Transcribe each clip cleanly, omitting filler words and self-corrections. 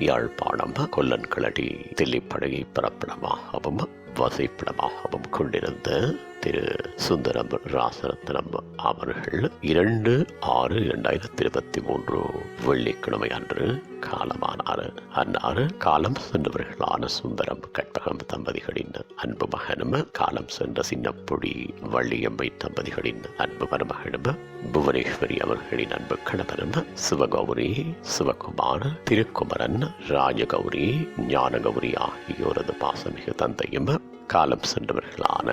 யாழ்ப்பாணம் கொல்லன்களடி தில்லிப்படகை பிறப்பிடமாகவும் வசிப்பிடமாகவும் கொண்டிருந்த திரு சுந்தரம் ராசரத்னம் அவர்கள் 2/6/2023 வெள்ளிக்கிழமை அன்று காலமானார். அன்னாறு காலம் சென்றவர்களான சுந்தரம் கற்பகம் தம்பதிகளின் அன்பு மகனும், காலம் சென்ற சின்னப்பொடி வள்ளியம்மை தம்பதிகளின் அன்பு மருமகனும், புவனேஸ்வரி அவர்களின் அன்பு கணவரும், சிவகௌரி, சிவகுமார், திருக்குமரன், ராஜகௌரி, ஞானகௌரி ஆகியோரது பாசமிகு தந்தையும், காலம் சென்றவர்களான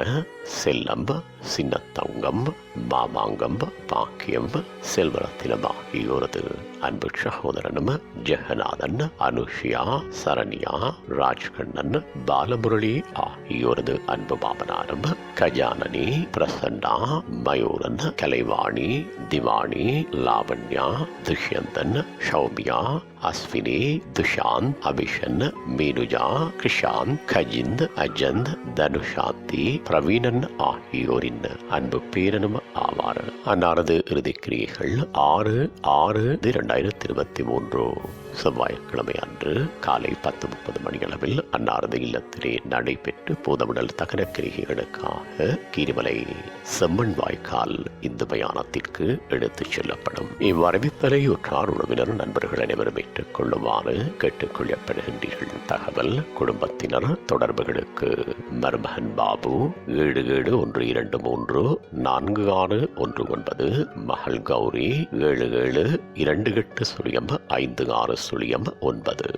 செல்லம், சின்னத்தங்கம், மாமாங்கம், பாக்கியம், செல்வரத்தினம் ஆகியோரது அன்பு சகோதரனும், ஜெகநாதன், அனுஷியா, சரண்யா, ராஜ்கண்ணன், பாலமுரளி ஆகியோரது அன்பு மாமனாரும், கஜானனி, பிரசன்னா, மயூரன், கலைவாணி, திவானி, லாவண்யா, துஷ்யந்தன், சௌமியா, அஸ்வினி, துஷாந்த், அபிஷன், மீனுஜா, கிருஷாந்த், கஜிந்த், அஜந்த், தனுஷாந்தி, பிரவீணன் ஆகியோரின் அன்பு பேரனும் ஆவார். அன்னாரது இறுதிக்கிரியைகள் 6/6/2023 செவ்வாய்க்கிழமை அன்று காலை 10:30 மணியளவில் அன்னாரது இல்லத்திலே நடைபெற்று பூதவுடல் தகன கிரிகைகளுக்காக கீரிமலை செம்மண் வாய்க்கால் இந்து மயானத்திற்கு எடுத்துச் செல்லப்படும். இவ்வறிவிப்பலை உற்றார் உறவினர் நண்பர்கள் அனைவரும் ஏற்றுக் கொள்ளுமாறு கேட்டுக்கொள்ளப்படுகின்றீர்கள். தகவல் குடும்பத்தினர் தொடர்புகளுக்கு மருமகன் பாபு 7712346119, மகள் கௌரி 7728056009.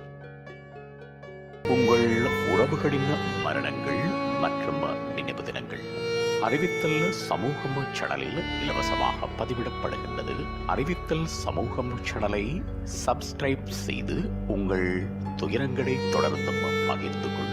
உங்கள் உறவுகளின் மரணங்கள் மற்றும் நினைவு தினங்கள் அறிவித்தல் சமூகம் சேனலில் இலவசமாக பதிவிடப்படுகின்றது. அறிவித்தல் சமூகம் சேனலை சப்ஸ்கிரைப் செய்து உங்கள் துயரங்களை தொடர்ந்தும் பகிர்ந்து கொள்ளுங்கள்.